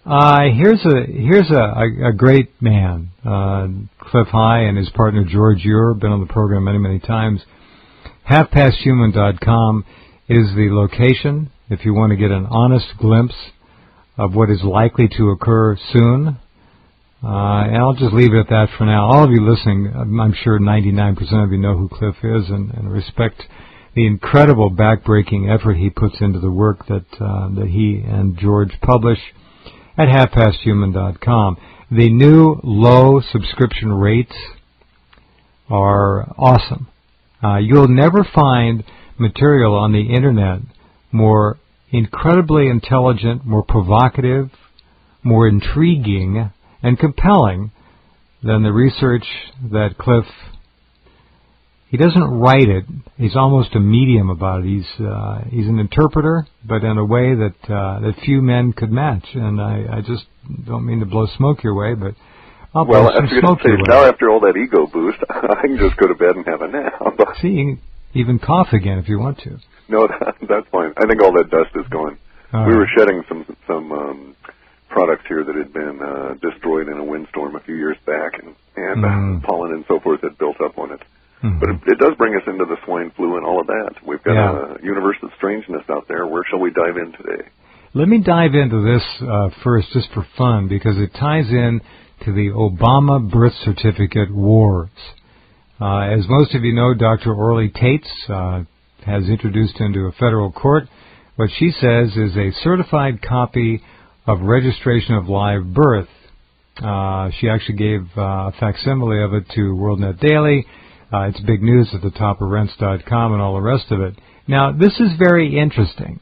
Here's a great man, Clif High and his partner George Ure, been on the program many times. HalfPastHuman.com is the location if you want to get an honest glimpse of what is likely to occur soon. And I'll just leave it at that for now. All of you listening, I'm sure 99% of you know who Clif is and respect the incredible back-breaking effort he puts into the work that he and George publish at HalfPastHuman.com. The new low subscription rates are awesome. You'll never find material on the Internet more incredibly intelligent, more provocative, more intriguing, and compelling than the research that Clif. He doesn't write it. He's almost a medium about it. He's an interpreter, but in a way that few men could match. And I just don't mean to blow smoke your way, but I'll blow some smoke your way. Now after all that ego boost, I can just go to bed and have a nap. See, you can even cough again if you want to. No, that's fine. I think all that dust is gone. We were shedding some products here that had been destroyed in a windstorm a few years back, and pollen and so forth had built up on it. But it does bring us into the swine flu and all of that. We've got a universe of strangeness out there. Where shall we dive in today? Let me dive into this first, just for fun, because it ties in to the Obama birth certificate wars. As most of you know, Dr. Orly Tates has introduced into a federal court what she says is a certified copy of registration of live birth. She actually gave a facsimile of it to WorldNet Daily. It's big news at the top of Rense.com and all the rest of it. Now, this is very interesting.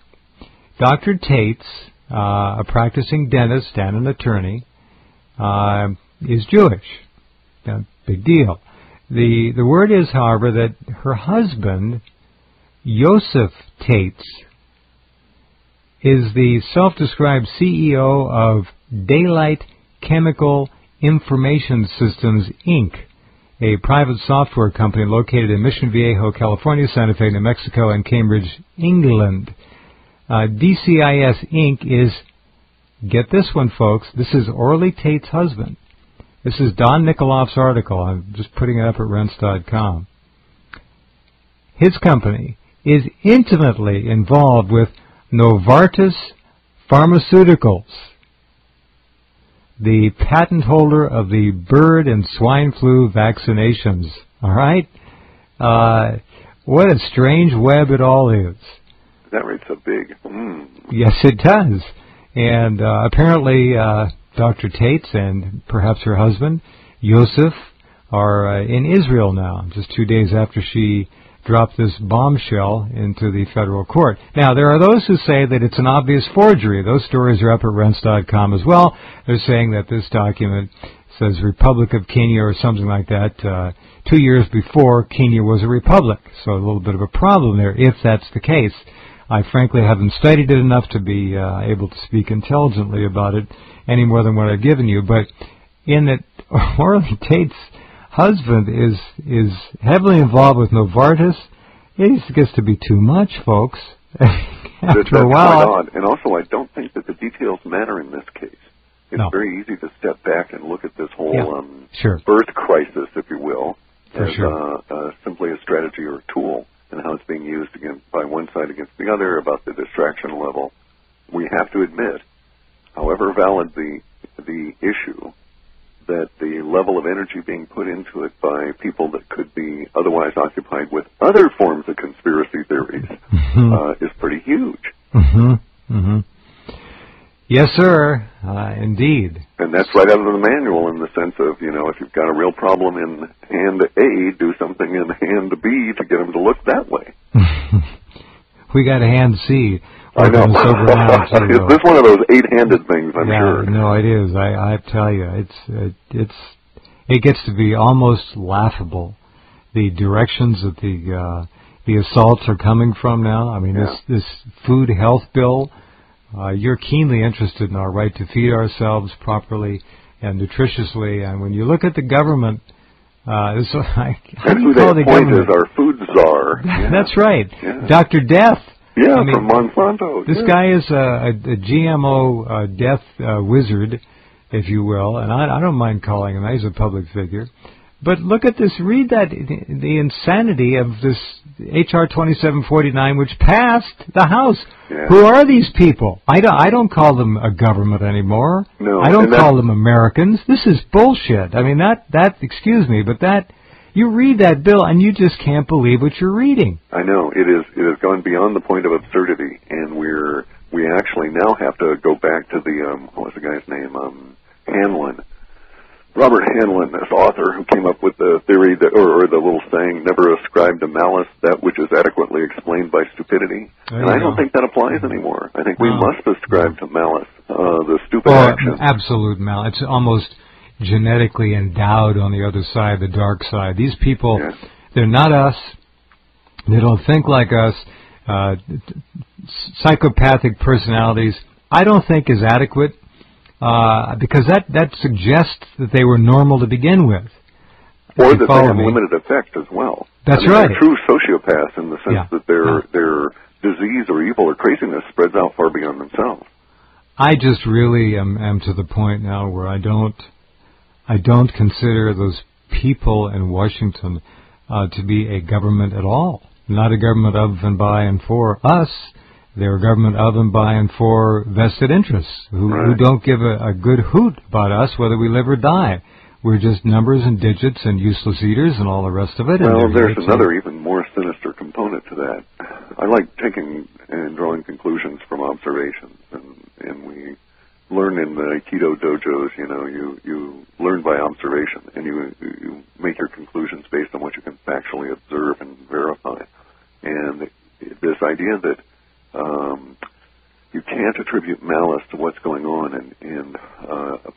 Dr. Tates, a practicing dentist and an attorney, is Jewish. Big deal. The word is, however, that her husband, Yosef Tates, is the self-described CEO of Daylight Chemical Information Systems, Inc., a private software company located in Mission Viejo, California, Santa Fe, New Mexico, and Cambridge, England. DCIS, Inc. is, get this one, folks, this is Orly Tate's husband. This is Don Nikoloff's article. I'm just putting it up at Rense.com. His company is intimately involved with Novartis Pharmaceuticals, the patent holder of the bird and swine flu vaccinations. All right? What a strange web it all is. That rate's so big. Yes, it does. And apparently Dr. Tates and perhaps her husband, Yosef, are in Israel now, just 2 days after she dropped this bombshell into the federal court. Now, there are those who say that it's an obvious forgery. Those stories are up at Rense.com as well. They're saying that this document says Republic of Kenya or something like that. 2 years before, Kenya was a republic. So a little bit of a problem there, if that's the case. I frankly haven't studied it enough to be able to speak intelligently about it any more than what I've given you. But in that Orly Tate's husband is heavily involved with Novartis, it gets to be too much, folks. After a while. Quite odd. And also, I don't think that the details matter in this case. It's very easy to step back and look at this whole birth crisis, if you will, as simply a strategy or a tool, and how it's being used by one side against the other, about the distraction level. We have to admit, however valid the issue, that the level of energy being put into it by people that could be otherwise occupied with other forms of conspiracy theories is pretty huge. Yes, sir. Indeed. And that's right out of the manual in the sense of, if you've got a real problem in hand A, do something in hand B to get them to look that way. We got a hand C. I know. Is this one of those 8-handed things, I'm sure? No, it is. I tell you, it gets to be almost laughable, the directions that the assaults are coming from now. I mean, this food health bill, you're keenly interested in our right to feed ourselves properly and nutritiously, and when you look at the government, how do you call the government? As our food czar. That's right. Yeah. Dr. Death. Yeah, from Monsanto. This guy is a GMO death wizard, if you will, and I don't mind calling him that. He's a public figure. But look at this. Read that, the insanity of this H.R. 2749, which passed the House. Yeah. Who are these people? I don't call them a government anymore. No, I don't call them Americans. This is bullshit. I mean, that excuse me, but you read that bill and you just can't believe what you're reading. I know. It has gone beyond the point of absurdity, and we actually now have to go back to the, what was the guy's name? Hanlon. Robert Hanlon, this author who came up with the theory that, or the little saying, never ascribe to malice that which is adequately explained by stupidity. And I don't think that applies anymore. I think we must ascribe to malice, the stupid action. Absolute malice. It's almost genetically endowed on the other side, the dark side. These people, they're not us. They don't think like us. Psychopathic personalities, I don't think is adequate. Because that suggests that they were normal to begin with. Or that they have limited effect as well. That's right. They're true sociopaths in the sense that their disease or evil or craziness spreads out far beyond themselves. I just really am to the point now where I don't consider those people in Washington to be a government at all. Not a government of and by and for us. They're a government of and by and for vested interests who don't give a good hoot about us whether we live or die. We're just numbers and digits and useless eaters and all the rest of it. Well, there's another even more sinister component to that. I like taking and drawing conclusions from observations, and we learn in the Aikido dojos, you learn by observation, and you make your conclusions based on what you can factually observe and verify. And this idea that you can't attribute malice to what's going on and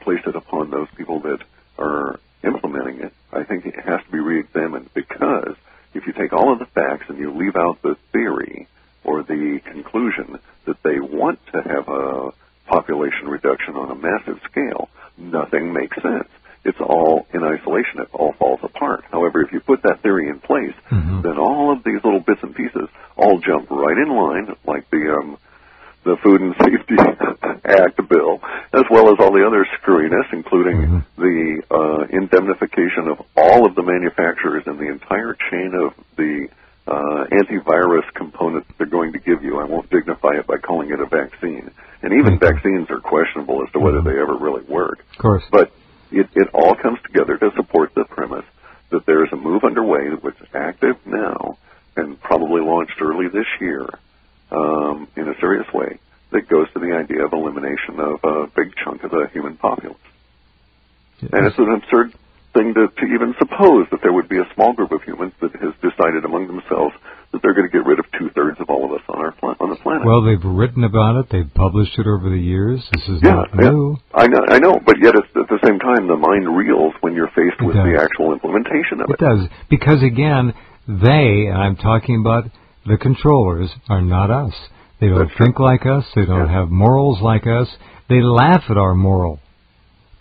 place it upon those people that are implementing it. I think it has to be re-examined, because if you take all of the facts and you leave out the theory or the conclusion that they want to have a population reduction on a massive scale, nothing makes sense. It's all in isolation. It all falls apart. However, if you put that theory in place, then all of these little bits and pieces all jump right in line, like the Food and Safety Act bill, as well as all the other screwiness, including the indemnification of all of the manufacturers and the entire chain of the antivirus component that they're going to give you. I won't dignify it by calling it a vaccine. And even vaccines are questionable as to whether they ever really work. Of course. But it all comes together to support the premise that there is a move underway which is active now and probably launched early this year in a serious way that goes to the idea of elimination of a big chunk of the human populace. And it's an absurd thing to even suppose that there would be a small group of humans that has decided among themselves that they're going to get rid of 2/3 of all of us on the planet. Well, they've written about it. They've published it over the years. This is not new. I know, but yet at the same time, the mind reels when you're faced with the actual implementation of it. It does, because again, they, and I'm talking about the controllers, are not us. They don't think like us. They don't have morals like us. They laugh at our moral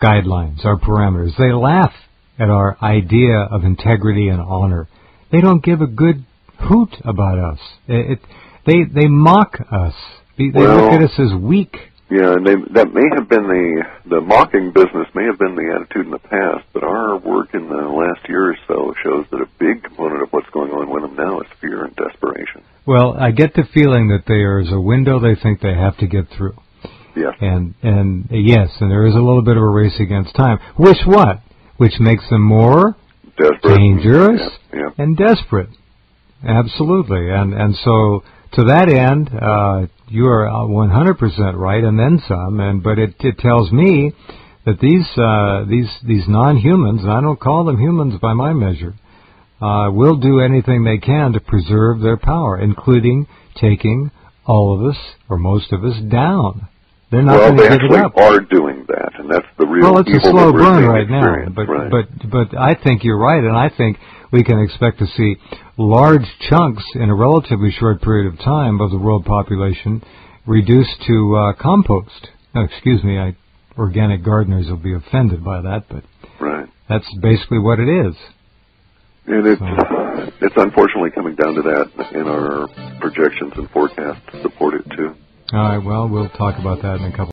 guidelines, our parameters. They laugh at our idea of integrity and honor. They don't give a good hoot about us. They mock us. They look at us as weak. Yeah, and that may have been the mocking business may have been the attitude in the past, but our work in the last year or so shows that a big component of what's going on with them now is fear and desperation. Well, I get the feeling that there is a window they think they have to get through. Yes. And yes, and there is a little bit of a race against time. Which makes them more desperate, dangerous and desperate. Absolutely. And so to that end, you are 100% right, and then some. But it tells me that these non-humans, and I don't call them humans by my measure, will do anything they can to preserve their power, including taking all of us or most of us down. They're not going to give it up. Well, they actually are doing that, and that's the real evil. Well, it's a slow burn right now, but I think you're right, and I think we can expect to see large chunks in a relatively short period of time of the world population reduced to compost. No, excuse me, organic gardeners will be offended by that, but that's basically what it is. And it's unfortunately coming down to that, and our projections and forecasts support it too. All right, well, we'll talk about that in a couple